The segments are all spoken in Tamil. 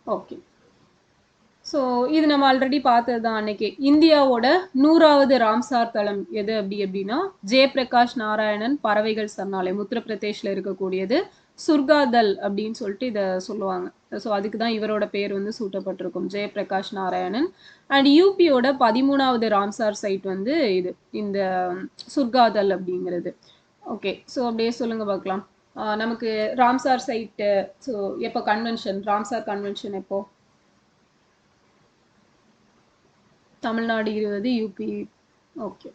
ஓகே. ஸோ இது நம்ம ஆல்ரெடி பார்த்தது தான் அன்னைக்கு. இந்தியாவோட 100வது ராம்சார் தளம் எது அப்படின்னா ஜெயபிரகாஷ் நாராயணன் பறவைகள் சரணாலயம், உத்தரப்பிரதேஷ்ல இருக்கக்கூடியது. சுர்காதல் அப்படின்னு சொல்லிட்டு இதை சொல்லுவாங்க. ஸோ அதுக்கு தான் இவரோட பேர் வந்து சூட்டப்பட்டிருக்கும், ஜெயபிரகாஷ் நாராயணன். அண்ட் யூபியோட 13வது ராம்சார் சைட் வந்து இது, இந்த சுர்காதல் அப்படிங்கிறது. ஓகே. ஸோ அப்படியே சொல்லுங்க பார்க்கலாம். நமக்கு ராம்சார் சைட்டு, ஸோ எப்போ கன்வென்ஷன், ராம்சார் கன்வென்ஷன் எப்போ? Tamil Nadu 20, UP. Okay.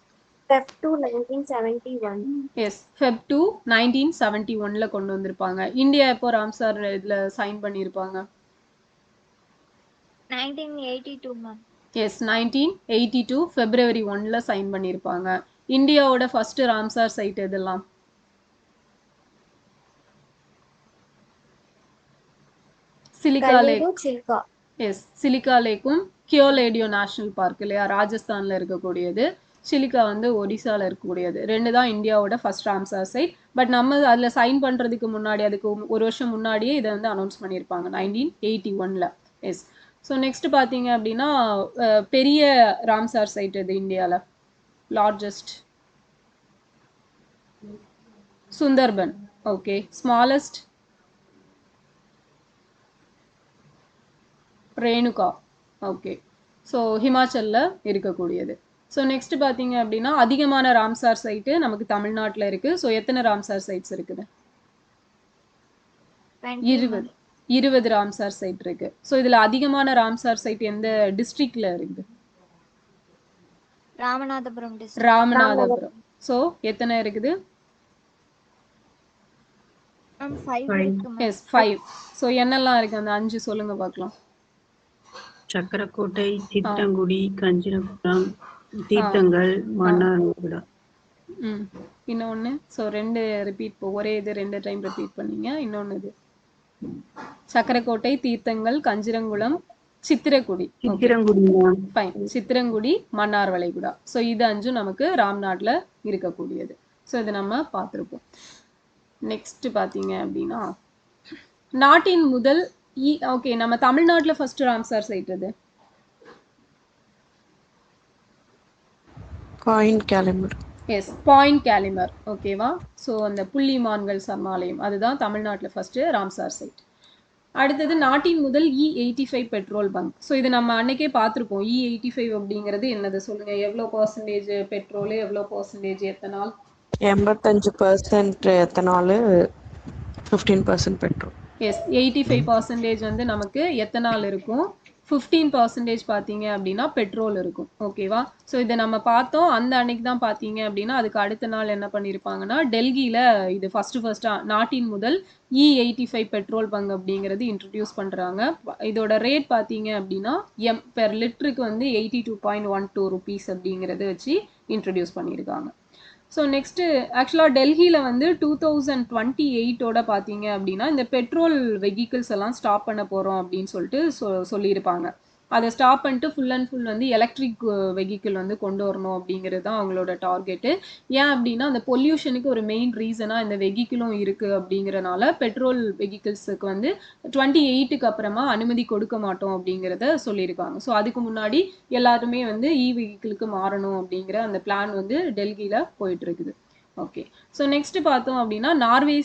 Feb 2 1971. Yes, Feb 2 1971ல கொண்டு வந்திருப்பாங்க. இந்தியா எப்போ ராம்சார் இதுல சைன் பண்ணியிருப்பாங்க? 1982 மேம். எஸ், 1982 February 1ல சைன் பண்ணியிருப்பாங்க. இந்தியாவோட ஃபர்ஸ்ட் ராம்சார் சைட் எதெல்லாம்? சிலிகா லேக். எஸ், சிலிகா லேக்கும் கியோலேடியோ நேஷனல் பார்க் இல்லையா, ராஜஸ்தான்ல இருக்கக்கூடியது. சிலிகா வந்து ஒடிசால இருக்கக்கூடியது. ரெண்டு தான் இந்தியாவோட ஃபர்ஸ்ட் ராம்சார் சைட். பட் நம்ம அதில் சைன் பண்ணுறதுக்கு முன்னாடி, அதுக்கு ஒரு வருஷம் முன்னாடியே இதை வந்து அனௌன்ஸ் பண்ணியிருப்பாங்க 1981ல. எஸ். ஸோ நெக்ஸ்ட் பார்த்தீங்க அப்படின்னா பெரிய ராம்சார் சைட் இது இந்தியாவில், largest Sundarban. Okay. Smallest Renuka. Okay. So ஹிமாச்சலில் இருக்கக்கூடியது. ஸோ நெக்ஸ்ட் பார்த்தீங்க அப்படின்னா அதிகமான ராம்சார் சைட்டு நமக்கு தமிழ்நாட்டில் இருக்குது. ஸோ எத்தனை ராம்சார் சைட்ஸ் இருக்குது? 20 ராம்சார் சைட் இருக்கு. ஸோ இதில் அதிகமான ராம்சார் சைட் எந்த டிஸ்ட்ரிக்ட்ல இருக்குது? ராமநாதபுரம். ராமநாதபுரம். ஸோ எத்தனை இருக்குது? 5. எஸ், 5. ஸோ என்னெல்லாம் இருக்கு அந்த 5 சொல்லுங்க பார்க்கலாம். சக்கரக்கோட்டை, சித்தங்குடி, கஞ்சிரகுளம், தீர்த்தங்கள், மன்னார்குடா. இன்னொன்று. ஸோ 2 ரிப்பீட், ஒரே இது 2 டைம் ரிப்பீட் பண்ணீங்க. இன்னொன்று இது சக்கரக்கோட்டை, தீர்த்தங்கள், கஞ்சிரங்குளம், சித்திரக்குடி. சித்திரங்குடி, மன்னார் வளைகுடா. ஸோ இது 5 நமக்கு ராம்நாட்டில் இருக்கக்கூடியது. ஸோ இது நம்ம பார்த்துருப்போம். நெக்ஸ்ட் பார்த்தீங்க அப்படின்னா நாட்டின் முதல் ஓகே, நம்ம தமிழ்நாட்டில் ஃபர்ஸ்ட் ராம்சார் சைட் எது? Point Calimere. Yes, point Calimere. ஓகேவா? ஸோ அந்த புள்ளிமான்கள் சரணாலயம், அதுதான் தமிழ்நாட்டில் ஃபர்ஸ்ட் ராம்சார் சைட். அடுத்தது நாட்டின் முதல் E85 பெட்ரோல் பங்க். ஸோ இது நம்ம அன்னைக்கே பார்த்துருப்போம். E85 அப்படிங்கிறது என்னது சொல்லுங்க. எவ்வளோ பர்சன்டேஜ் பெட்ரோலு, எவ்வளோ percentage ethanol? 85% ethanol, 15% petrol. Yes, 85% வந்து நமக்கு எத்தனால் இருக்கும், 15% பார்த்தீங்க அப்படின்னா பெட்ரோல் இருக்கும். ஓகேவா? ஸோ இதை நம்ம பார்த்தோம் அந்த அன்னைக்கு தான். பார்த்தீங்க அப்படின்னா அதுக்கு அடுத்த நாள் என்ன பண்ணியிருப்பாங்கன்னா டெல்லியில் இது ஃபர்ஸ்ட் நாட்டின் முதல் E85 பெட்ரோல் பங்க் அப்படிங்கிறது இன்ட்ரடியூஸ் பண்ணுறாங்க. இதோட ரேட் பார்த்தீங்க அப்படின்னா பெர் லிட்டருக்கு வந்து 82.12 ருபீஸ் அப்படிங்கிறது வச்சு இன்ட்ரடியூஸ் பண்ணியிருக்காங்க. ஸோ நெக்ஸ்ட்டு ஆக்சுவலாக டெல்லியில் வந்து 2028 பார்த்தீங்க அப்படின்னா இந்த பெட்ரோல் வெஹிக்கிள்ஸ் எல்லாம் ஸ்டாப் பண்ண போகிறோம் அப்படின்னு சொல்லிட்டு சொல்லியிருப்பாங்க. அதை ஸ்டாப் பண்ணிட்டு ஃபுல் அண்ட் ஃபுல் வந்து எலக்ட்ரிக் வெஹிக்கிள் வந்து கொண்டு வரணும் அப்படிங்கிறது தான் அவங்களோட டார்கெட்டு. ஏன் அப்படின்னா அந்த பொல்யூஷனுக்கு ஒரு மெயின் ரீசனாக இந்த வெஹிக்கிளும் இருக்குது. அப்படிங்கிறனால பெட்ரோல் வெஹிக்கிள்ஸுக்கு வந்து 28க்கு அப்புறமா அனுமதி கொடுக்க மாட்டோம் அப்படிங்கிறத சொல்லியிருக்காங்க. ஸோ அதுக்கு முன்னாடி எல்லாருமே வந்து வெஹிக்கிளுக்கு மாறணும் அப்படிங்கிற அந்த பிளான் வந்து டெல்லியில் போயிட்டு இருக்குது. ஓகே. ஸோ நெக்ஸ்ட் பார்த்தோம் அப்படின்னா நார்வே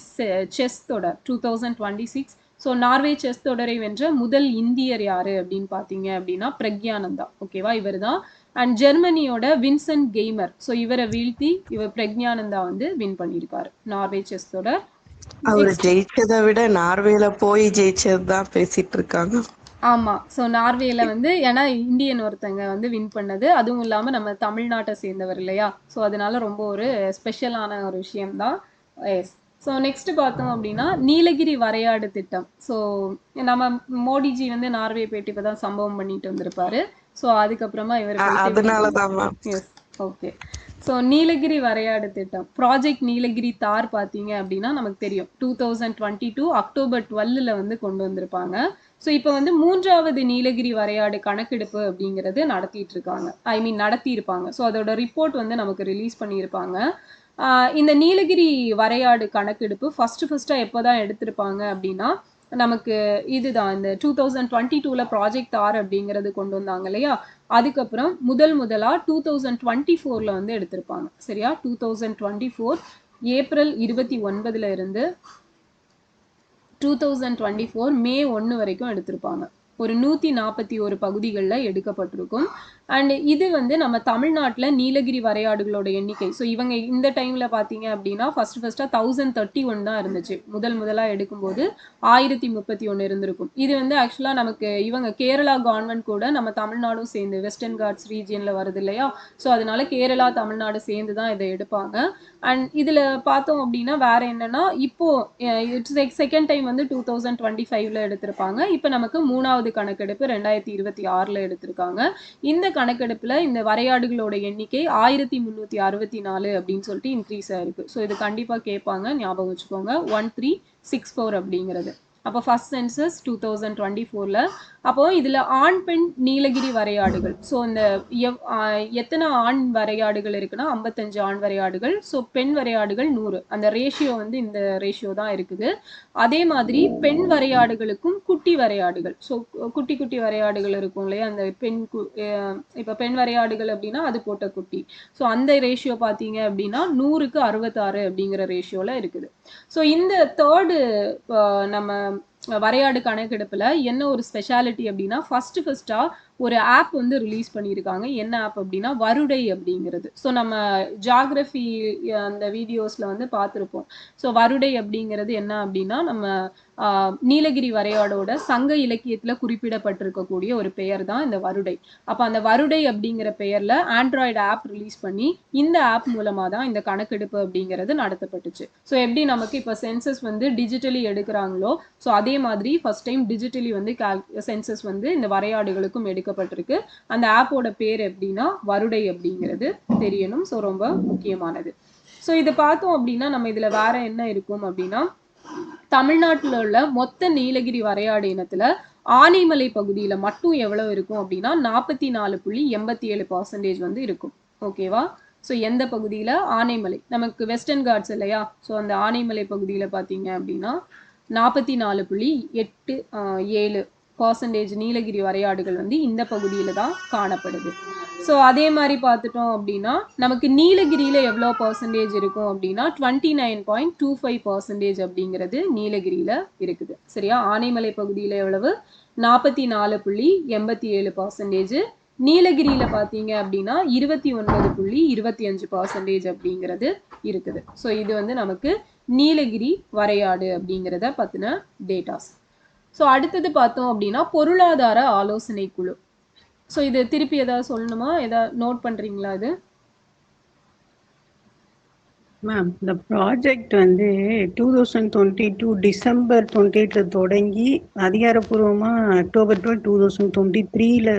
செஸ் தொடர் 2026. ஸோ நார்வே செஸ் தொடரை வென்ற முதல் இந்தியர் யாரு அப்படின்னு பார்த்தீங்க அப்படின்னா பிரக்யானந்தா. ஓகேவா? இவர் தான். அண்ட் ஜெர்மனியோட வின்சென்ட் கெய்மர். ஸோ இவரை வீழ்த்தி பிரக்யானந்தா வந்து வின் பண்ணியிருக்காரு நார்வே செஸ் தொடர். அவர் ஜெயிச்சதை விட நார்வேல போய் ஜெயிச்சது தான் பேசிட்டு இருக்காங்க. ஆமா. ஸோ நார்வேல வந்து ஏன்னா இந்தியன் ஒருத்தங்க வந்து வின் பண்ணது, அதுவும் இல்லாம நம்ம தமிழ்நாட்டை சேர்ந்தவர் இல்லையா, ஸோ அதனால ரொம்ப ஒரு ஸ்பெஷலான ஒரு விஷயம்தான். எஸ். ஸோ நெக்ஸ்ட் பார்த்தோம் அப்படின்னா நீலகிரி வரையாடு திட்டம். ஸோ நம்ம மோடிஜி வந்து நார்வே போயிட்டு இப்பதான் சம்பவம் பண்ணிட்டு வந்திருப்பாரு. ஸோ அதுக்கப்புறமா இவர் எஸ். ஓகே. ஸோ நீலகிரி வரையாடு திட்டம், ப்ராஜெக்ட் நீலகிரி தார் பார்த்தீங்க அப்படின்னா நமக்கு தெரியும் 2022 அக்டோபர் 12ல வந்து கொண்டு வந்திருப்பாங்க. ஸோ இப்போ வந்து 3வது நீலகிரி வரையாடு கணக்கெடுப்பு அப்படிங்கிறது நடத்தியிருப்பாங்க. ஸோ அதோட ரிப்போர்ட் வந்து நமக்கு ரிலீஸ் பண்ணியிருப்பாங்க. இந்த நீலகிரி வரையாடு கணக்கெடுப்பு ஃபர்ஸ்டா எப்போதான் எடுத்திருப்பாங்க அப்படின்னா நமக்கு இதுதான் இந்த 2022ல ப்ராஜெக்ட் ஆர் அப்படிங்கிறது கொண்டு வந்தாங்க இல்லையா, அதுக்கப்புறம் முதலா 2024ல வந்து எடுத்திருப்பாங்க. சரியா, 2024 ஏப்ரல் 29ல இருந்து 2024 மே 1 வரைக்கும் எடுத்திருப்பாங்க. ஒரு 141 பகுதிகளில் எடுக்கப்பட்டிருக்கும். அண்ட் இது வந்து நம்ம தமிழ்நாட்டில் நீலகிரி வரையாடுகளோட எண்ணிக்கை. ஸோ இவங்க இந்த டைமில் பார்த்தீங்க அப்படின்னா ஃபஸ்ட்டாக 1031 தான் இருந்துச்சு. முதலாக எடுக்கும்போது 1031 இருந்திருக்கும். இது வந்து ஆக்சுவலாக நமக்கு இவங்க கேரளா கவர்மெண்ட் கூட நம்ம தமிழ்நாடும் சேர்ந்து வெஸ்டர்ன் காட்ஸ் ரீஜியனில் வருது இல்லையா, ஸோ அதனால கேரளா தமிழ்நாடு சேர்ந்து தான் இதை எடுப்பாங்க. அண்ட் இதில் பார்த்தோம் அப்படின்னா வேற என்னன்னா, இப்போ இட்ஸ் செகண்ட் டைம் வந்து 2025ல எடுத்திருப்பாங்க. இப்போ நமக்கு 3வது கணக்கெடுப்பு 2026ல எடுத்திருக்காங்க. இந்த கணக்கெடுப்புல இந்த வரையாடுகளோட எண்ணிக்கை 1364 அப்படின்னு சொல்லிட்டு இன்க்ரீஸ் ஆயிருக்கு. ஸோ இது கண்டிப்பா கேட்பாங்க, ஞாபகம் வச்சுக்கோங்க. 1364 அப்படிங்கிறது. அப்போ ஃபர்ஸ்ட் சென்சஸ் 2024ல. அப்போ இதுல ஆண் பெண் நீலகிரி வரையாடுகள். ஸோ இந்த எத்தனை ஆண் வரையாடுகள் இருக்குன்னா 55 ஆண் வரையாடுகள். ஸோ பெண் வரையாடுகள் 100. அந்த ரேஷியோ வந்து இந்த ரேஷியோ தான் இருக்குது. அதே மாதிரி பெண் வரையாடுகளுக்கும் குட்டி வரையாடுகள். ஸோ குட்டி குட்டி வரையாடுகள் இருக்கும் இல்லையா, அந்த இப்போ பெண் வரையாடுகள் அப்படின்னா அது போட்ட குட்டி. ஸோ அந்த ரேஷியோ பார்த்தீங்க அப்படின்னா 100க்கு 66 அப்படிங்கிற ரேஷியோல இருக்குது. ஸோ இந்த தேர்டு நம்ம வரையாடு கணக்கெடுப்புல என்ன ஒரு ஸ்பெஷாலிட்டி அப்படின்னா ஃபர்ஸ்டா ஒரு ஆப் வந்து ரிலீஸ் பண்ணியிருக்காங்க. என்ன ஆப் அப்படின்னா வருடை அப்படிங்கிறது. ஸோ நம்ம ஜியாகிரபி அந்த வீடியோஸ்ல வந்து பார்த்துருப்போம். ஸோ வருடை அப்படிங்கிறது என்ன அப்படின்னா நம்ம நீலகிரி வரையாடோட சங்க இலக்கியத்துல குறிப்பிடப்பட்டிருக்கக்கூடிய ஒரு பெயர் தான் இந்த வருடை. அப்ப அந்த வருடை அப்படிங்கிற பெயர்ல ஆண்ட்ராய்டு ஆப் ரிலீஸ் பண்ணி இந்த ஆப் மூலமா தான் இந்த கணக்கெடுப்பு அப்படிங்கிறது நடத்தப்பட்டுச்சு. ஸோ எப்படி நமக்கு இப்போ சென்சஸ் வந்து டிஜிட்டலி எடுக்கிறாங்களோ, ஸோ அதே மாதிரி ஃபர்ஸ்ட் டைம் டிஜிட்டலி வந்து சென்சஸ் வந்து இந்த வரையாடுகளுக்கும் எடுக்கப்பட்டிருக்கு. அந்த ஆப்போட பேர் எப்படின்னா வருடை அப்படிங்கிறது தெரியணும். ஸோ ரொம்ப முக்கியமானது. ஸோ இதை பார்த்தோம் அப்படின்னா நம்ம இதுல வேற என்ன இருக்கும் அப்படின்னா, தமிழ்நாட்டில் உள்ள மொத்த நீலகிரி வரையாடு இனத்துல ஆனைமலை பகுதியில மட்டும் எவ்வளவு இருக்கும் அப்படின்னா 44.87% வந்து இருக்கும். ஓகேவா, ஸோ எந்த பகுதியில? ஆனைமலை. நமக்கு வெஸ்டர்ன் காட்ஸ் இல்லையா, ஸோ அந்த ஆனைமலை பகுதியில பார்த்தீங்க அப்படின்னா 44.87% நீலகிரி வரையாடுகள் வந்து இந்த பகுதியில தான் காணப்படுது. ஸோ அதே மாதிரி பார்த்துட்டோம் அப்படின்னா நமக்கு நீலகிரியில எவ்வளோ பர்சன்டேஜ் இருக்கும் அப்படின்னா 29.25% அப்படிங்கிறது நீலகிரியில இருக்குது. சரியா, ஆனைமலை பகுதியில எவ்வளவு? 44.87%. நீலகிரியில பார்த்தீங்க அப்படின்னா 29.25% அப்படிங்கிறது இருக்குது. ஸோ இது வந்து நமக்கு நீலகிரி வரையாடு அப்படிங்கிறத பத்தின டேட்டாஸ். ஸோ அடுத்தது பார்த்தோம் அப்படின்னா பொருளாதார ஆலோசனை குழு. ஸோ இது திருப்பி ஏதாவது சொல்லணுமா, ஏதாவது நோட் பண்றீங்களா? இது மேம் இந்த ப்ராஜெக்ட் வந்து 2022 டிசம்பர் 28ல தொடங்கி அதிகாரப்பூர்வமா அக்டோபர் 2023ல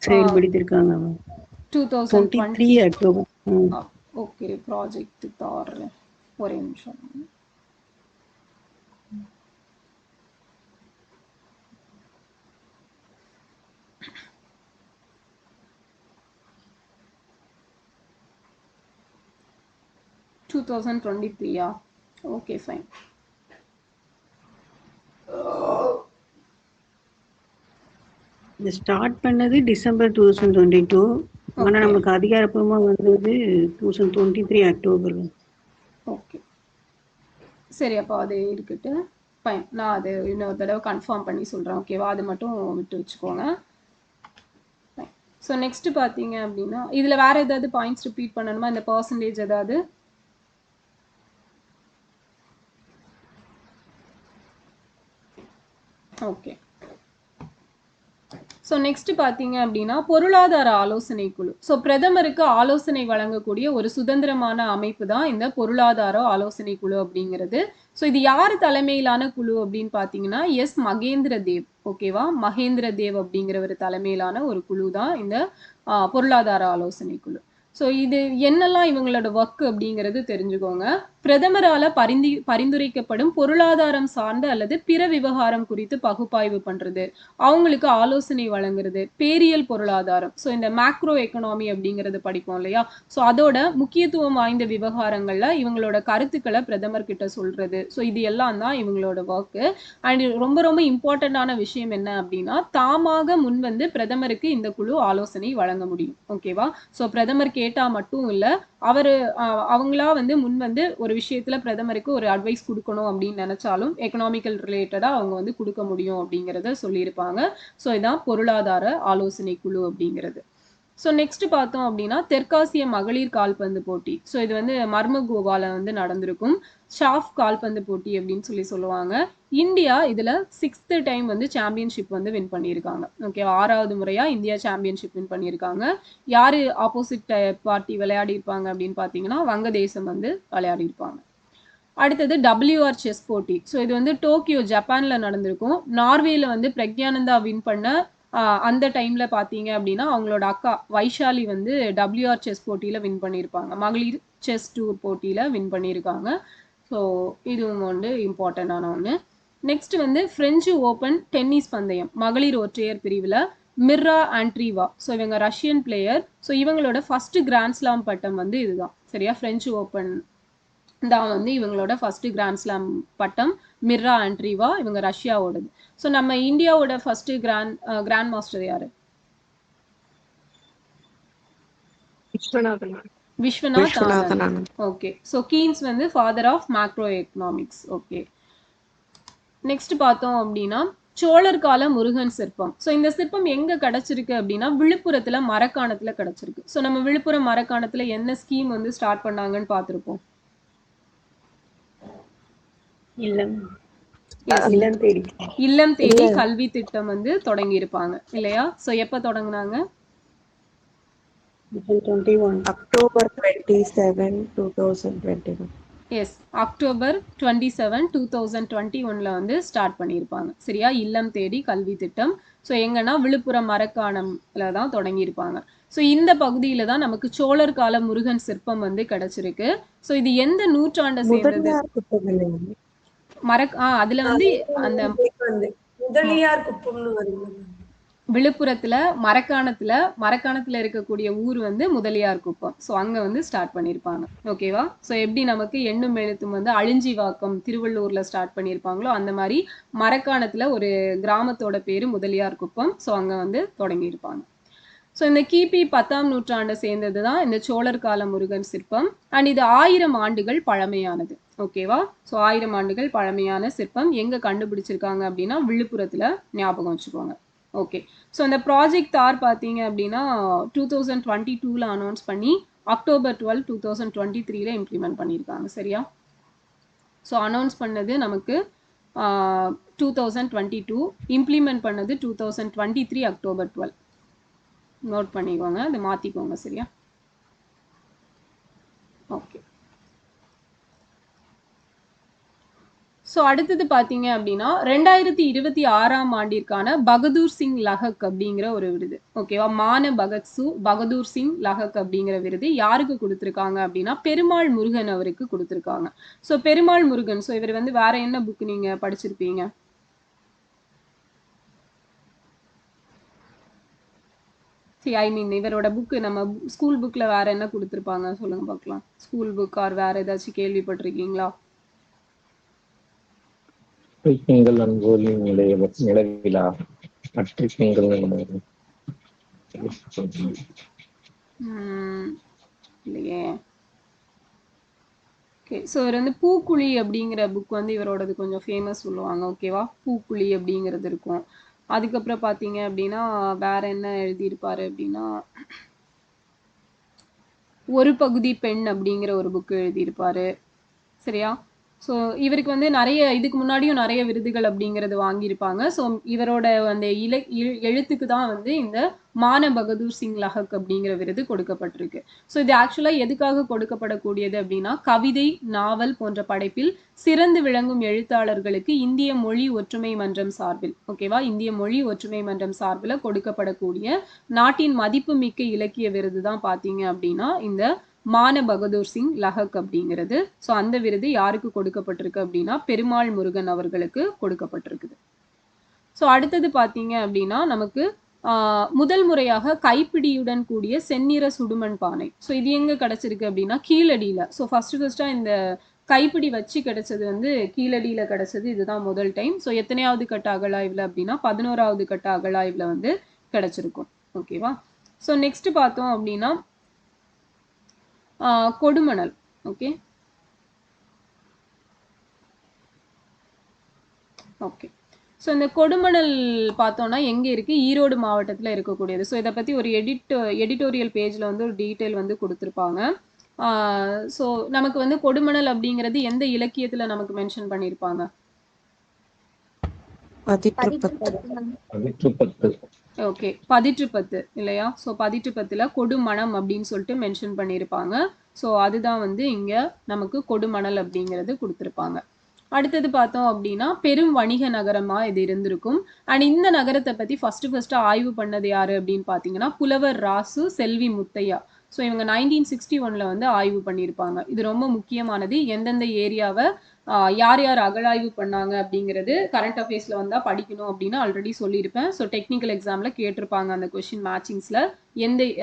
செயல்படுத்திருக்காங்க ma'am. 2023 October. Okay, project Thar ஒரே நிமிஷம். Okay fine. இது ஸ்டார்ட் பண்ணது டிசம்பர் 2022. ஆனா நமக்கு அதிகாரப்பூர்வமா வந்தது 2023 அக்டோபர். ஓகே சரி, அப்போ அது இருக்கட்டு. ஃபைன், நான் அது இன்னொரு தடவை கன்ஃபார்ம் பண்ணி சொல்கிறேன். ஓகேவா, அது மட்டும் விட்டு வச்சுக்கோங்க. ஸோ நெக்ஸ்ட் பார்த்தீங்க அப்படின்னா இதில் வேற ஏதாவது பாயிண்ட்ஸ் ரிப்பீட் பண்ணணுமா, இந்த பர்சன்டேஜ் ஏதாவது? ஓகே, ஸோ நெக்ஸ்ட் பார்த்தீங்க அப்படின்னா பொருளாதார ஆலோசனை குழு. ஸோ பிரதமருக்கு ஆலோசனை வழங்கக்கூடிய ஒரு சுதந்திரமான அமைப்பு தான் இந்த பொருளாதார ஆலோசனை குழு அப்படிங்கிறது. ஸோ இது யார் தலைமையிலான குழு அப்படின்னு பார்த்தீங்கன்னா எஸ் மகேந்திர தேவ். ஓகேவா, மகேந்திர தேவ் அப்படிங்கிற ஒரு தலைமையிலான ஒரு குழு தான் இந்த பொருளாதார ஆலோசனை குழு. ஸோ இது என்னெல்லாம் இவங்களோட ஒர்க் அப்படிங்கிறது தெரிஞ்சுக்கோங்க. பிரதமரால பரிந்துரைக்கப்படும் பொருளாதாரம் சார்ந்த அல்லது பிற விவகாரம் குறித்து பகுப்பாய்வு பண்றது, அவங்களுக்கு ஆலோசனை வழங்குறது, பேரியல் பொருளாதாரம், ஸோ இந்த மேக்ரோ எக்கனாமி அப்படிங்கிறது படிப்போம் இல்லையா, ஸோ அதோட முக்கியத்துவம் வாய்ந்த விவகாரங்கள்ல இவங்களோட கருத்துக்களை பிரதமர் கிட்ட சொல்றது, ஸோ இது எல்லாம் தான் இவங்களோட ஒர்க்கு. அண்ட் ரொம்ப ரொம்ப இம்பார்ட்டண்டான விஷயம் என்ன அப்படின்னா, தாமாக முன்வந்து பிரதமருக்கு இந்த குழு ஆலோசனை வழங்க முடியும். ஓகேவா? ஸோ பிரதமர் கேட்டா மட்டும் இல்ல, அவரு அவங்களா வந்து முன் வந்து ஒரு விஷயத்துல பிரதமருக்கு ஒரு அட்வைஸ் கொடுக்கணும் அப்படின்னு நினைச்சாலும் எக்கனாமிக்கல் ரிலேட்டடா அவங்க வந்து கொடுக்க முடியும் அப்படிங்கிறத சொல்லியிருப்பாங்க. ஸோ இதான் பொருளாதார ஆலோசனை குழு அப்படிங்கிறது. ஸோ நெக்ஸ்ட் பார்த்தோம் அப்படின்னா தெற்காசிய மகளிர் கால்பந்து போட்டி. ஸோ இது வந்து மர்மகோவால வந்து நடந்திருக்கும். ஷாஃப் கால்பந்து போட்டி அப்படின்னு சொல்லுவாங்க. இந்தியா இதுல 6th டைம் வந்து சாம்பியன்ஷிப் வந்து வின் பண்ணியிருக்காங்க. ஓகே, 6வது முறையா இந்தியா சாம்பியன்ஷிப் வின் பண்ணியிருக்காங்க. யாரு ஆப்போசிட் பார்ட்டி விளையாடி இருப்பாங்க அப்படின்னு பார்த்தீங்கன்னா வங்கதேசம் வந்து விளையாடி இருப்பாங்க. அடுத்தது WR செஸ் போட்டி. ஸோ இது வந்து டோக்கியோ ஜப்பான்ல நடந்திருக்கும். நார்வேல வந்து பிரக்யானந்தா வின் பண்ண அந்த டைம்ல பார்த்தீங்க அப்படின்னா அவங்களோட அக்கா வைஷாலி வந்து WR செஸ் போட்டியில வின் பண்ணியிருப்பாங்க. மகளிர் செஸ் டூர் போட்டியில வின் பண்ணியிருக்காங்க. ஸோ இதுவும் வந்து இம்பார்ட்டண்டான ஒன்று. நெக்ஸ்ட் வந்து பிரெஞ்சு ஓப்பன் டென்னிஸ் பந்தயம் மகளிர் ஒற்றையர் பிரிவில் மிர்ரா ஆண்ட்ரீவா, ஸோ இவங்க ரஷ்யன் பிளேயர். ஸோ இவங்களோட ஃபர்ஸ்ட் கிராண்ட் ஸ்லாம் பட்டம் வந்து இதுதான். சரியா, பிரெஞ்சு ஓப்பன் தான் வந்து இவங்களோட ஃபர்ஸ்ட் கிராண்ட் ஸ்லாம் பட்டம். மிர்ரா ஆண்ட்ரீவா இவங்க ரஷ்யாவோடது. ஸோ நம்ம இந்தியாவோட ஃபர்ஸ்ட் கிராண்ட் மாஸ்டர் யாரு? Viswanath Anand. Okay, so Keynes வந்து father of macro economics. Okay, next பார்த்தோம் அப்படின்னா சோழர் கால முருகன் சிற்பம். ஸோ இந்த சிற்பம் எங்க கிடைச்சிருக்கு அப்படின்னா விழுப்புரத்துல மரக்காணத்துல கிடைச்சிருக்கு. ஸோ நம்ம விழுப்புரம் மரக்காணத்துல என்ன ஸ்கீம் வந்து ஸ்டார்ட் பண்ணாங்கன்னு பார்த்திருப்போம். இல்லம் தேடி கல்வி திட்டம் வந்து தொடங்கி இருப்பாங்க இல்லையா? ஸோ எப்ப தொடங்குனாங்க? October 27, 2021. எஸ், October 27, 2021ல வந்து ஸ்டார்ட் பண்ணியிருப்பாங்க. சரியா, இல்லம் தேடி கல்வி திட்டம். ஸோ எங்கன்னா விழுப்புரம் மரக்காணம்ல தான் தொடங்கியிருப்பாங்க. ஸோ இந்த பகுதியில தான் நமக்கு சோழர் கால முருகன் சிற்பம் வந்து கிடைச்சிருக்கு. ஸோ இது எந்த நூற்றாண்டை சேர்ந்தது? அதுல வந்து அந்த முதலியார் குப்பம்னு வருது. விழுப்புரத்துல மரக்காணத்துல இருக்கக்கூடிய ஊர் வந்து முதலியார் குப்பம். ஸோ அங்க வந்து ஸ்டார்ட் பண்ணியிருப்பாங்க. ஓகேவா? ஸோ எப்படி நமக்கு எண்ணும் எழுத்தும் வந்து அழிஞ்சிவாக்கம் திருவள்ளூர்ல ஸ்டார்ட் பண்ணியிருப்பாங்களோ அந்த மாதிரி மரக்காணத்துல ஒரு கிராமத்தோட பேரு முதலியார் குப்பம். ஸோ அங்க வந்து தொடங்கியிருப்பாங்க. ஸோ இந்த கிபி 10ஆம் நூற்றாண்டை சேர்ந்தது தான் இந்த சோழர் கால முருகன் சிற்பம். அண்ட் இது 1000 ஆண்டுகள் பழமையானது. ஓகேவா? ஸோ 1000 ஆண்டுகள் பழமையான சிற்பம் எங்க கண்டுபிடிச்சிருக்காங்க அப்படின்னா விழுப்புரத்துல. ஞாபகம் வச்சுக்கோங்க. ஓகே, ஸோ இந்த ப்ராஜெக்ட் தார் பார்த்தீங்க அப்படின்னா 2022ல அனௌன்ஸ் பண்ணி October 12, 2023ல இம்ப்ளிமெண்ட் பண்ணியிருக்காங்க. சரியா? ஸோ அனௌன்ஸ் பண்ணது நமக்கு 2022, இம்ப்ளிமெண்ட் பண்ணது 2023 October 12. நோட் பண்ணிக்கோங்க, அதை மாற்றிக்கோங்க. சரியா? ஓகே, ஸோ அடுத்தது பார்த்தீங்க அப்படின்னா 2026ஆம் ஆண்டிற்கான பகதூர் சிங் லஹக் அப்படிங்கிற ஒரு விருது. ஓகேவா? மான பகதூர் சிங் லஹக் அப்படிங்கிற விருது யாருக்கு கொடுத்துருக்காங்க அப்படின்னா பெருமாள் முருகன் அவருக்கு கொடுத்துருக்காங்க. ஸோ பெருமாள் முருகன், ஸோ இவர் வந்து வேற என்ன புக் நீங்க படிச்சிருப்பீங்க? ஐ மீன் இவரோட புக்கு நம்ம ஸ்கூல் புக்ல வேற என்ன கொடுத்துருப்பாங்க சொல்லுங்க பார்க்கலாம். ஸ்கூல் புக் ஆர் வேற ஏதாச்சும் கேள்விப்பட்டிருக்கீங்களா? இல்லையே. ஓகே, ஸோ இவர் வந்து பூக்குழி அப்படிங்கிற புக் வந்து இவரோடது கொஞ்சம் ஃபேமஸ் சொல்லுவாங்க. ஓகேவா? பூக்குழி அப்படிங்கிறது இருக்கும். அதுக்கப்புறம் பார்த்தீங்க அப்படின்னா வேற என்ன எழுதியிருப்பாரு அப்படின்னா ஒரு பகுதி பெண் அப்படிங்கிற ஒரு புக்கு எழுதியிருப்பாரு. சரியா? ஸோ இவருக்கு வந்து நிறைய இதுக்கு முன்னாடியும் நிறைய விருதுகள் அப்படிங்கிறது வாங்கியிருப்பாங்க. ஸோ இவரோட அந்த எழுத்துக்கு தான் வந்து இந்த மான பகதூர் சிங் லஹக் அப்படிங்கிற விருது கொடுக்கப்பட்டிருக்கு. ஸோ இது ஆக்சுவலாக எதுக்காக கொடுக்கப்படக்கூடியது அப்படின்னா, கவிதை, நாவல் போன்ற படைப்பில் சிறந்து விளங்கும் எழுத்தாளர்களுக்கு இந்திய மொழி ஒற்றுமை மன்றம் சார்பில், ஓகேவா, இந்திய மொழி ஒற்றுமை மன்றம் சார்பில் கொடுக்கப்படக்கூடிய நாட்டின் மதிப்புமிக்க இலக்கிய விருது தான் பார்த்தீங்க அப்படின்னா இந்த மான பகதூர் சிங் லஹக் அப்படிங்கிறது. ஸோ அந்த விருது யாருக்கு கொடுக்கப்பட்டிருக்கு அப்படின்னா பெருமாள் முருகன் அவர்களுக்கு கொடுக்கப்பட்டிருக்குது. ஸோ அடுத்தது பார்த்தீங்க அப்படின்னா நமக்கு முதல் முறையாக கைப்பிடியுடன் கூடிய செந்நிற சுடுமண் பானை. ஸோ இது எங்க கிடைச்சிருக்கு அப்படின்னா கீழடியில. ஸோ ஃபர்ஸ்டா இந்த கைப்பிடி வச்சு கிடைச்சது வந்து கீழடியில கிடைச்சது. இதுதான் முதல் டைம். ஸோ எத்தனையாவது கட்ட அகழாய்வுல அப்படின்னா 11வது கட்ட அகழாய்வுல வந்து கிடைச்சிருக்கும். ஓகேவா. ஸோ நெக்ஸ்ட் பார்த்தோம் அப்படின்னா கொடுமணல். ஓகே ஓகே ஸோ இந்த கொடுமணல் பார்த்தோம்னா எங்கே இருக்குது, ஈரோடு மாவட்டத்தில் இருக்கக்கூடியது. ஸோ இதை பற்றி ஒரு எடிட்டோரியல் பேஜில் வந்து ஒரு டீட்டெயில் வந்து கொடுத்துருப்பாங்க. ஸோ நமக்கு வந்து கொடுமணல் அப்படிங்கிறது எந்த இலக்கியத்தில் நமக்கு மென்ஷன் பண்ணியிருப்பாங்க? ஓகே, 10 இல்லையா. ஸோ 10 கொடுமணம் அப்படின்னு சொல்லிட்டு மென்ஷன் பண்ணியிருப்பாங்க. ஸோ அதுதான் வந்து இங்க நமக்கு கொடுமணல் அப்படிங்கிறது கொடுத்துருப்பாங்க. அடுத்தது பார்த்தோம் அப்படின்னா பெரும் வணிக நகரமா இது இருந்திருக்கும். அண்ட் இந்த நகரத்தை பத்தி ஃபர்ஸ்ட் ஆய்வு பண்ணது யாரு அப்படின்னு பாத்தீங்கன்னா புலவர் ராசு செல்வி முத்தையா. ஸோ இவங்க 1961 வந்து ஆய்வு பண்ணியிருப்பாங்க. இது ரொம்ப முக்கியமானது. எந்தெந்த ஏரியாவை யார் யார் அகழாய்வு பண்ணாங்க அப்படிங்கிறது கரண்ட் அஃபேர்ஸ்ல வந்தா படிக்கணும் அப்படின்னு ஆல்ரெடி சொல்லியிருப்பேன். ஸோ டெக்னிக்கல் எக்ஸாம்ல கேட்டிருப்பாங்க அந்த கொஸ்டின் மேட்சிங்ஸ்ல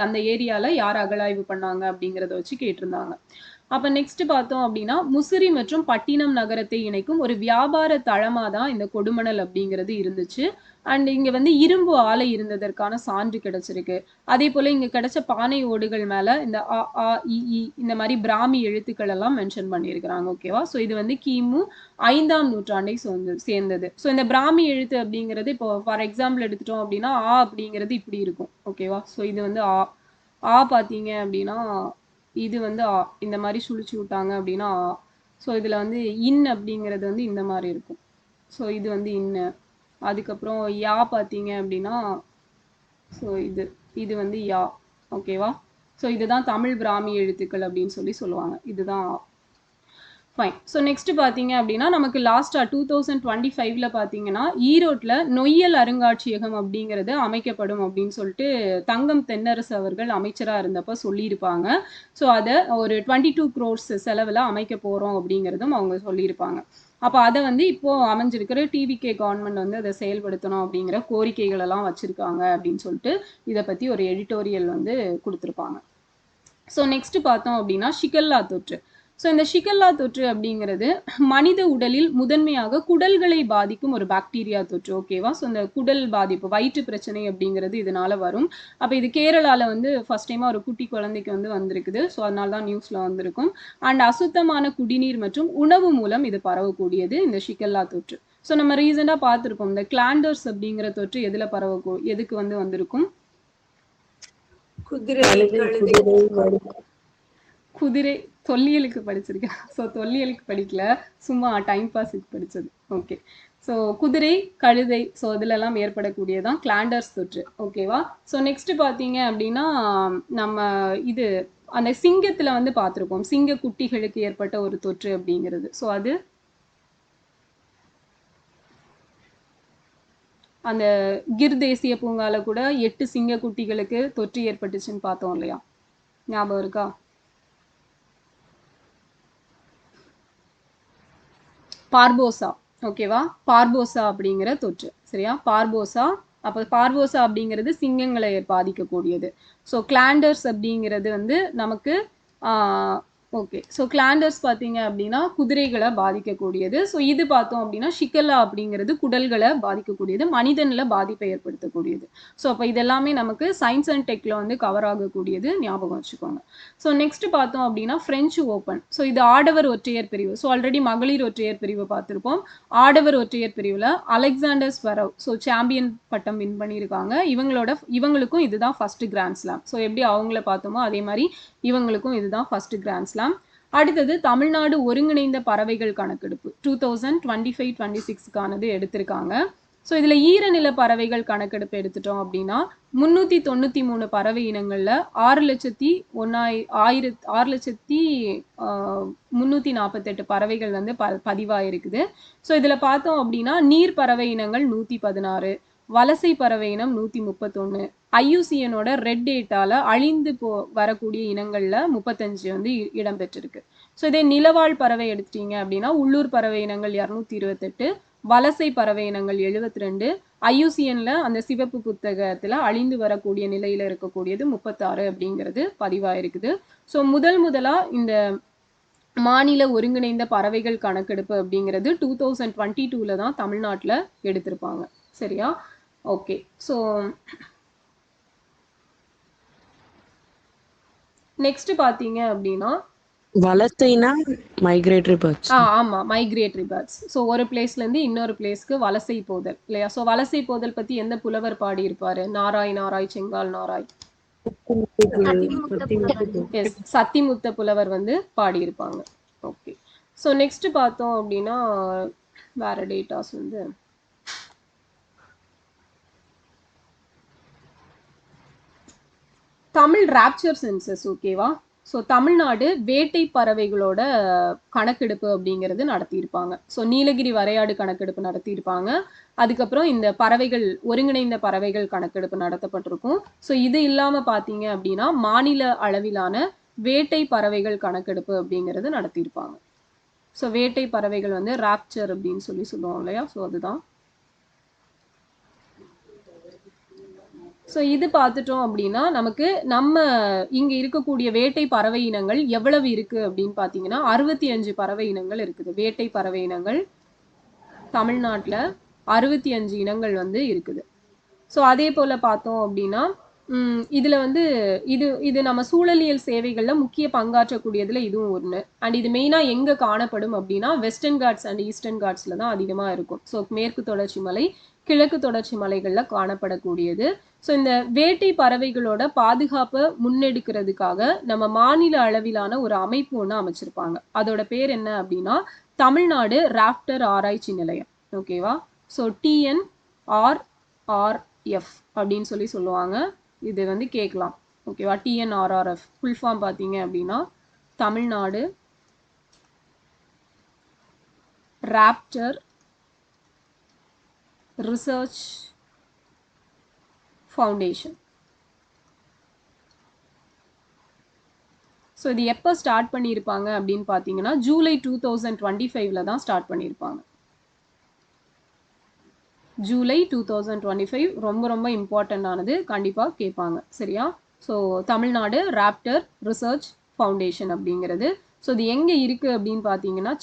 அந்த ஏரியால யார் அகழாய்வு பண்ணாங்க அப்படிங்கிறத வச்சு கேட்டிருந்தாங்க. அப்ப நெக்ஸ்ட் பார்த்தோம் அப்படின்னா முசிறி மற்றும் பட்டினம் நகரத்தை இணைக்கும் ஒரு வியாபார தளமா தான் இந்த கொடுமணல் அப்படிங்கிறது இருந்துச்சு. அண்ட் இங்க வந்து இரும்பு ஆலை இருந்ததற்கான சான்று கிடைச்சிருக்கு. அதே போல இங்க கிடைச்ச பானை ஓடுகள் மேல இந்த அ ஆ இ ஈ இந்த மாதிரி பிராமி எழுத்துக்கள் எல்லாம் மென்ஷன் பண்ணியிருக்கிறாங்க. ஓகேவா. ஸோ இது வந்து கிமு 5ஆம் நூற்றாண்டை சேர்ந்தது. ஸோ இந்த பிராமி எழுத்து அப்படிங்கிறது இப்போ ஃபார் எக்ஸாம்பிள் எடுத்துட்டோம் அப்படின்னா ஆ அப்படிங்கிறது இப்படி இருக்கும். ஓகேவா. ஸோ இது வந்து ஆ பார்த்தீங்க அப்படின்னா இது வந்து இந்த மாதிரி சுழிச்சு விட்டாங்க அப்படின்னா. ஸோ இதில் வந்து இன் அப்படிங்கிறது வந்து இந்த மாதிரி இருக்கும். ஸோ இது வந்து இன்னு. அதுக்கப்புறம் யா பார்த்தீங்க அப்படின்னா ஸோ இது வந்து யா. ஓகேவா. ஸோ இதுதான் தமிழ் பிராமி எழுத்துக்கள் அப்படின்னு சொல்லுவாங்க. இதுதான் ஃபைன். ஸோ நெக்ஸ்ட் பார்த்தீங்க அப்படின்னா நமக்கு லாஸ்டா 2025 பார்த்தீங்கன்னா ஈரோட்டில் நொய்யல் அருங்காட்சியகம் அப்படிங்கிறது அமைக்கப்படும் அப்படின்னு சொல்லிட்டு தங்கம் தென்னரசு அவர்கள் அமைச்சராக இருந்தப்போ சொல்லியிருப்பாங்க. ஸோ அதை ஒரு 22 crores செலவில் அமைக்க போகிறோம் அப்படிங்கிறதும் அவங்க சொல்லியிருப்பாங்க. அப்போ அதை வந்து இப்போ அமைஞ்சிருக்கிற டிவிகே கவர்மெண்ட் வந்து அதை செயல்படுத்தணும் அப்படிங்கிற கோரிக்கைகள் எல்லாம் வச்சிருக்காங்க அப்படின்னு சொல்லிட்டு இதை பற்றி ஒரு எடிட்டோரியல் வந்து கொடுத்துருப்பாங்க. ஸோ நெக்ஸ்ட் பார்த்தோம் அப்படின்னா ஷிகல்லா தொற்று. ஸோ இந்த ஷிகல்லா தொற்று அப்படிங்கிறது மனித உடலில் முதன்மையாக குடல்களை பாதிக்கும் ஒரு பாக்டீரியா தொற்று. ஓகேவா. ஸோ இந்த குடல் பாதிப்பு வயிற்று பிரச்சனை அப்படிங்கிறது இதனால வரும். அப்போ இது கேரளாவில் வந்து ஃபர்ஸ்ட் டைமாக ஒரு குட்டி குழந்தைக்கு வந்து வந்திருக்குது. ஸோ அதனால தான் நியூஸில் வந்திருக்கும். அண்ட் அசுத்தமான குடிநீர் மற்றும் உணவு மூலம் இது பரவக்கூடியது இந்த ஷிகல்லா தொற்று. ஸோ நம்ம ரீசெண்டாக பார்த்துருப்போம் இந்த கிளாண்டர்ஸ் அப்படிங்கிற தொற்று எதுக்கு வந்து வந்திருக்கும்? குதிரை தொல்லியலுக்கு படிச்சிருக்கேன். ஸோ தொல்லியலுக்கு படிக்கல, சும்மா டைம் பாஸுக்கு படிச்சது. ஓகே. ஸோ குதிரை, கழுதை, ஸோ இதுலெல்லாம் ஏற்படக்கூடியதான் கிளாண்டர்ஸ் தொற்று. ஓகேவா. ஸோ நெக்ஸ்ட் பார்த்தீங்க அப்படின்னா நம்ம இது அந்த சிங்கத்தில் வந்து பார்த்துருப்போம் சிங்க குட்டிகளுக்கு ஏற்பட்ட ஒரு தொற்று அப்படிங்கிறது. ஸோ அது அந்த கிர் தேசிய பூங்கால கூட 8 சிங்க குட்டிகளுக்கு தொற்று ஏற்பட்டுச்சுன்னு பார்த்தோம் இல்லையா, ஞாபகம் இருக்கா? பார்போசா. ஓகேவா. பார்போசா அப்படிங்கிற தொற்று. சரியா. பார்போசா. அப்போ பார்போசா அப்படிங்கிறது சிங்கங்களை பாதிக்கக்கூடியது. ஸோ கிளாண்டர்ஸ் அப்படிங்கிறது வந்து நமக்கு ஓகே. ஸோ கிளாண்டர்ஸ் பார்த்தீங்க அப்படின்னா குதிரைகளை பாதிக்கக்கூடியது. ஸோ இது பார்த்தோம் அப்படின்னா ஷிகல்லா அப்படிங்கிறது குடல்களை பாதிக்கக்கூடியது, மனிதனில் பாதிப்பை ஏற்படுத்தக்கூடியது. ஸோ அப்போ இதெல்லாமே நமக்கு சயின்ஸ் அண்ட் டெக்ல வந்து கவர் ஆகக்கூடியது, ஞாபகம் வச்சுக்கோங்க. ஸோ நெக்ஸ்ட் பார்த்தோம் அப்படின்னா பிரெஞ்சு ஓப்பன். ஸோ இது ஆடவர் ஒற்றையர் பிரிவு. ஸோ ஆல்ரெடி மகளிர் ஒற்றையர் பிரிவு பார்த்துருப்போம். ஆடவர் ஒற்றையர் பிரிவில் அலெக்சாண்டர் ஸ்வரவ் ஸோ சாம்பியன் பட்டம் வின் பண்ணியிருக்காங்க. இவங்களுக்கும் இதுதான் ஃபர்ஸ்ட் கிராண்ட் ஸ்லாம். ஸோ எப்படி அவங்கள பார்த்தோமோ அதே மாதிரி இவங்களுக்கும் இதுதான் ஃபர்ஸ்ட் கிராண்ட் ஸ்லாம். அடுத்தது தமிழ்நாடு ஒருங்கிணைந்த பறவைகள் கணக்கெடுப்பு 2025-26க்கானது எடுத்திருக்காங்க. ஸோ இதில் ஈரநில பறவைகள் கணக்கெடுப்பு எடுத்துட்டோம் அப்படின்னா 393 பறவை இனங்களில் 6,348 பறவைகள் வந்து பதிவாயிருக்குது. ஸோ இதில் பார்த்தோம் அப்படின்னா நீர் பறவை இனங்கள் 116, வலசை பறவை இனம் 131, ஐயூசிஎனோட ரெட் டேட்டால அழிந்து வரக்கூடிய இனங்கள்ல 35 வந்து இடம்பெற்றிருக்கு. ஸோ இதே நிலவாழ் பறவை எடுத்துட்டீங்க அப்படின்னா உள்ளூர் பறவை இனங்கள் 228, வலசை பறவை இனங்கள் 72, ஐயூசிஎன்ல அந்த சிவப்பு புத்தகத்துல அழிந்து வரக்கூடிய நிலையில இருக்கக்கூடியது 36 அப்படிங்கிறது பதிவாயிருக்குது. ஸோ முதலா இந்த மாநில ஒருங்கிணைந்த பறவைகள் கணக்கெடுப்பு அப்படிங்கிறது 2022ல தான் தமிழ்நாட்டில் எடுத்திருப்பாங்க. சரியா? ஓகே. ஸோ நெக்ஸ்ட் பாத்தீங்க அப்படின்னா வலசைனா மைக்ரேட்டரி பேர்ட்ஸ். ஆமா, மைக்ரேட்டரி பேர்ட்ஸ். ஸோ ஒரு பிளேஸ்ல இருந்து இன்னொரு பிளேஸ்க்கு வலசை போதல் இல்லையா? ஸோ வலசை போதல் பத்தி எந்த புலவர் பாடி இருப்பாரு? நாராய் செங்கால் நாராய். சத்திமுத்த புலவர் வந்து பாடி இருப்பாங்க. ஓகே. ஸோ நெக்ஸ்ட் பார்த்தோம் அப்படின்னா வேற டேட்டாஸ் வந்து தமிழ் ராப்சர் சென்சஸ். ஓகேவா? ஸோ தமிழ்நாடு வேட்டை பறவைகளோட கணக்கெடுப்பு அப்படிங்கிறது நடத்தியிருப்பாங்க. ஸோ நீலகிரி வரையாடு கணக்கெடுப்பு நடத்தியிருப்பாங்க. அதுக்கப்புறம் இந்த பறவைகள் ஒருங்கிணைந்த பறவைகள் கணக்கெடுப்பு நடத்தப்பட்டிருக்கும். ஸோ இது இல்லாமல் பார்த்தீங்க அப்படின்னா மாநில அளவிலான வேட்டை பறவைகள் கணக்கெடுப்பு அப்படிங்கிறது நடத்தியிருப்பாங்க. ஸோ வேட்டை பறவைகள் வந்து ராப்சர் அப்படின்னு சொல்லுவோம் இல்லையா? ஸோ அதுதான். ஸோ இது பார்த்துட்டோம் அப்படின்னா நமக்கு நம்ம இங்கே இருக்கக்கூடிய வேட்டை பறவை இனங்கள் எவ்வளவு இருக்கு அப்படின்னு பார்த்தீங்கன்னா 65 பறவை இனங்கள் இருக்குது. வேட்டை பறவை இனங்கள் தமிழ்நாட்டில் 65 இனங்கள் வந்து இருக்குது. ஸோ அதே போல் பார்த்தோம் அப்படின்னா இதில் வந்து இது நம்ம சூழலியல் சேவைகளில் முக்கிய பங்காற்றக்கூடியதில் இதுவும் ஒன்று. அண்ட் இது மெயினாக எங்கே காணப்படும் அப்படின்னா வெஸ்டர்ன் காட்ஸ் அண்ட் ஈஸ்டர்ன் காட்ஸில் தான் அதிகமாக இருக்கும். ஸோ மேற்கு தொடர்ச்சி மலை, கிழக்கு தொடர்ச்சி மலைகளில் காணப்படக்கூடியது. ஸோ இந்த வேட்டை பறவைகளோட பாதுகாப்பை முன்னெடுக்கிறதுக்காக நம்ம மாநில அளவிலான ஒரு அமைப்பு ஒன்று அமைச்சிருப்பாங்க. அதோட பேர் என்ன அப்படின்னா தமிழ்நாடு ராப்டர் ஆராய்ச்சி நிலையம். ஓகேவா? ஸோ TNRRF அப்படின்னு சொல்லுவாங்க. இது வந்து கேட்கலாம். ஓகேவா? TNRRF ஃபுல் ஃபார்ம் பார்த்தீங்க அப்படின்னா Tamil Nadu raptor research foundation. So இது எப்போ ஸ்டார்ட் பண்ணியிருப்பாங்க அப்படின்னு பார்த்தீங்கன்னா ஜூலை 2025ல தான் ஸ்டார்ட் பண்ணியிருப்பாங்க. ஜூலை 2025 ரொம்ப இம்பார்ட்டன்ட் ஆனது, கண்டிப்பாக கேட்பாங்க. சரியா? So Tamil Nadu raptor research foundation அப்படிங்கிறது. ஸோ இது எங்கே இருக்குது அப்படின்னு பார்த்தீங்கன்னா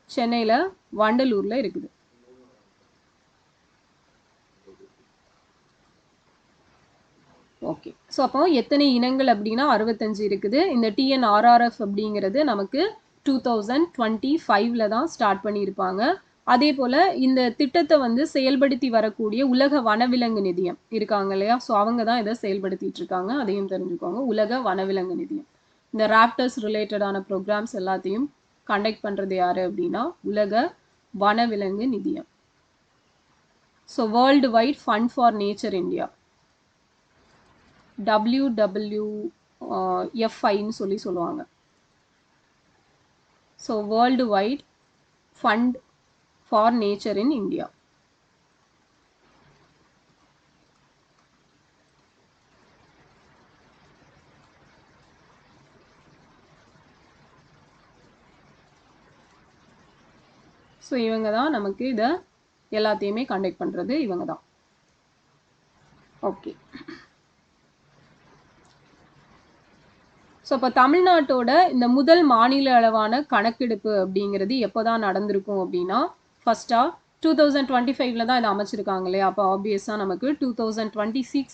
சென்னையில் வண்டலூரில் இருக்குது. ஓகே. ஸோ அப்போ எத்தனை இனங்கள் அப்படின்னா 65 இருக்குது. இந்த TNRRF அப்படிங்கிறது நமக்கு 2025ல தான் ஸ்டார்ட் பண்ணியிருப்பாங்க. அதே போல் இந்த திட்டத்தை வந்து செயல்படுத்தி வரக்கூடிய உலக வனவிலங்கு நிதியம் இருக்காங்க இல்லையா? ஸோ அவங்க தான் இதை செயல்படுத்திட்டு இருக்காங்க. அதையும் தெரிஞ்சுக்கோங்க. உலக வனவிலங்கு நிதியம் இந்த ராப்டர்ஸ் ரிலேட்டடான ப்ரோக்ராம்ஸ் எல்லாத்தையும் கண்டக்ட் பண்ணுறது யார் அப்படின்னா உலக வனவிலங்கு நிதியம். So world wide fund for nature India, WWFIன்னு சொல்லுவாங்க. So world wide fund for nature in India. So இவங்க தான் நமக்கு இதை எல்லாத்தையுமே கண்டக்ட் பண்ணுறது இவங்க தான். ஓகே. ஸோ இப்போ தமிழ்நாட்டோட இந்த முதல் மாநில அளவான கணக்கெடுப்பு அப்படிங்கிறது எப்போ தான் நடந்திருக்கும் அப்படின்னா ஃபர்ஸ்ட்டாக 2025ல தான் இதை அமைச்சிருக்காங்க இல்லையா? அப்போ ஆப்வியஸாக நமக்கு 2026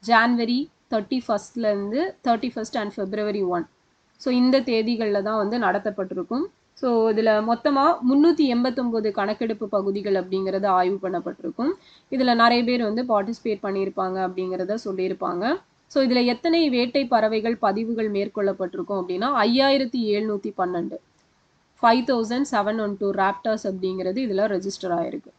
January 31st 31 and February 1. So இந்த தேதிகளில் தான் வந்து நடத்தப்பட்டிருக்கும். ஸோ இதில் மொத்தமாக 389 கணக்கெடுப்பு பகுதிகள் அப்படிங்கிறது ஆய்வு பண்ணப்பட்டிருக்கும். இதில் நிறைய பேர் வந்து பார்ட்டிசிபேட் பண்ணியிருப்பாங்க அப்படிங்கிறத சொல்லியிருப்பாங்க. ஸோ இதுல எத்தனை வேட்டை பறவைகள் பதிவுகள் மேற்கொள்ளப்பட்டிருக்கும் அப்படின்னா 5712 5712 ராப்டர்ஸ் அப்படிங்கிறது இதுல ரெஜிஸ்டர் ஆயிருக்கு.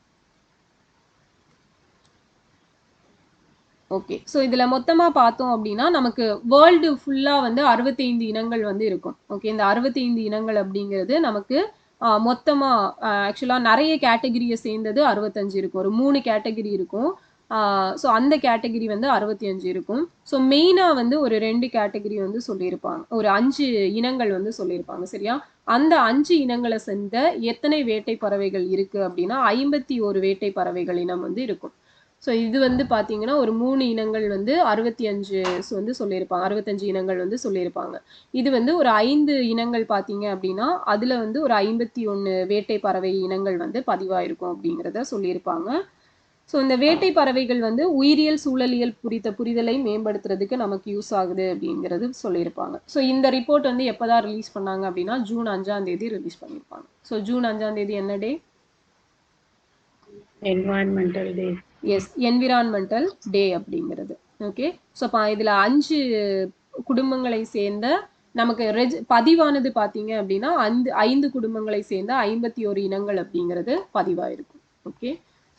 ஓகே, ஸோ இதுல மொத்தமா பார்த்தோம் அப்படின்னா நமக்கு வேர்ல்டு ஃபுல்லா வந்து 65 இனங்கள் வந்து இருக்கும். ஓகே, இந்த 65 இனங்கள் அப்படிங்கிறது நமக்கு மொத்தமா ஆக்சுவலா நிறைய கேட்டகரியை சேர்ந்தது 65 இருக்கும். ஒரு 3 கேட்டகரி இருக்கும். ஸோ அந்த கேட்டகரி வந்து 65 இருக்கும். ஸோ மெயினாக வந்து ஒரு 2 கேட்டகரி வந்து சொல்லியிருப்பாங்க, ஒரு 5 இனங்கள் வந்து சொல்லியிருப்பாங்க. சரியா, அந்த 5 இனங்களை சேர்ந்த எத்தனை வேட்டை பறவைகள் இருக்கு அப்படின்னா 51 வேட்டை பறவைகள் இனம் வந்து இருக்கும். ஸோ இது வந்து பார்த்தீங்கன்னா ஒரு 3 இனங்கள் வந்து 65 வந்து சொல்லியிருப்பாங்க, 65 இனங்கள் வந்து சொல்லியிருப்பாங்க. இது வந்து ஒரு 5 இனங்கள் பார்த்தீங்க அப்படின்னா அதில் வந்து ஒரு 51 வேட்டை பறவை இனங்கள் வந்து பதிவாயிருக்கும் அப்படிங்கிறத சொல்லியிருப்பாங்க. ஸோ இந்த வேட்டை பறவைகள் வந்து உயிரியல் சூழலியல் குறித்த புரிதலை மேம்படுத்துறதுக்கு நமக்கு யூஸ் ஆகுது அப்படிங்கிறது சொல்லியிருப்பாங்க. ஸோ இந்த ரிப்போர்ட் வந்து எப்போதான் ரிலீஸ் பண்ணாங்க அப்படின்னா ஜூன் 5 ரிலீஸ் பண்ணியிருப்பாங்க. ஸோ ஜூன் 5 என்ன டே? என்வாயன்மெண்டல் டே. எஸ், என்விரான்மெண்டல் டே அப்படிங்கிறது. ஓகே, ஸோ இதில் 5 குடும்பங்களை சேர்ந்த நமக்கு பதிவானது பார்த்தீங்க அப்படின்னா 5 குடும்பங்களை சேர்ந்த 51 இனங்கள் அப்படிங்கிறது பதிவாயிருக்கும். ஓகே,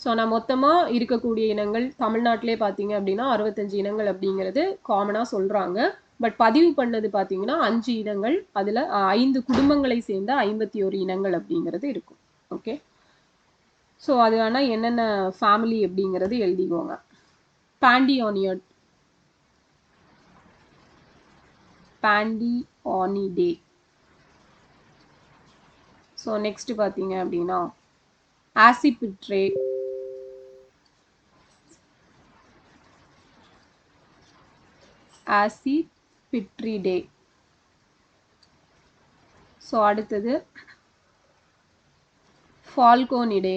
ஸோ நான் மொத்தமாக இருக்கக்கூடிய இனங்கள் தமிழ்நாட்டிலே பார்த்தீங்க அப்படின்னா 65 இனங்கள் அப்படிங்கிறது காமனாக சொல்கிறாங்க. பட் பதிவு பண்ணது பார்த்தீங்கன்னா 5 இனங்கள், அதில் 5 குடும்பங்களை சேர்ந்த 51 இனங்கள் அப்படிங்கிறது இருக்கும். ஓகே, ஸோ அது வேணால் என்னென்ன ஃபேமிலி அப்படிங்கிறது எழுதிக்கோங்க. பாண்டியானியட், பாண்டியானிடே. ஸோ நெக்ஸ்ட் பார்த்தீங்க அப்படின்னா ஆசிபிட்ரே, ஆசிபிட்ரிடே. ஸோ அடுத்தது ஃபால்கோனிடே.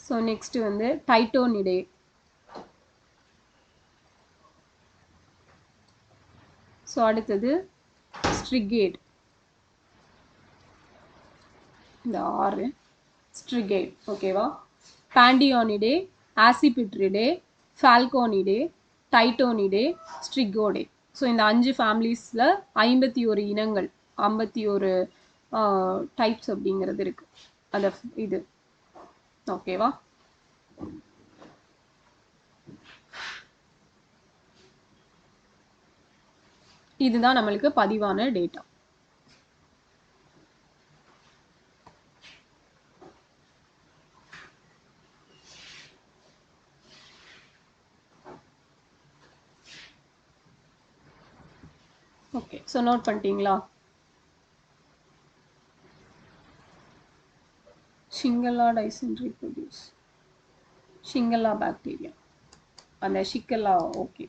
ஸோ நெக்ஸ்ட் வந்து டைட்டோனிடே. ஸோ அடுத்தது ஸ்ட்ரிகேட், இந்த 6 ஸ்ட்ரிகேட். ஓகேவா, பாண்டியானிடே, ஆசிபிட்ரிடே, ஃபால்கோனிடே, டைட்டோனிடே, ஸ்ட்ரிகோடே. ஸோ இந்த 5 ஃபேமிலிஸில் 51 இனங்கள், 51 டைப்ஸ் அப்படிங்கிறது இருக்கு. அந்த இது ஓகேவா. இதுதான் நம்மளுக்கு பதிவான டேட்டா. ஓகே, ஸோ நோட் பண்ணிட்டீங்களா? ஷிங்கல்லா டைசென்ட்ரி ப்ரொடியூஸ், ஷிங்கல்லா பாக்டீரியா, அந்த ஷிக்கல்லா. ஓகே,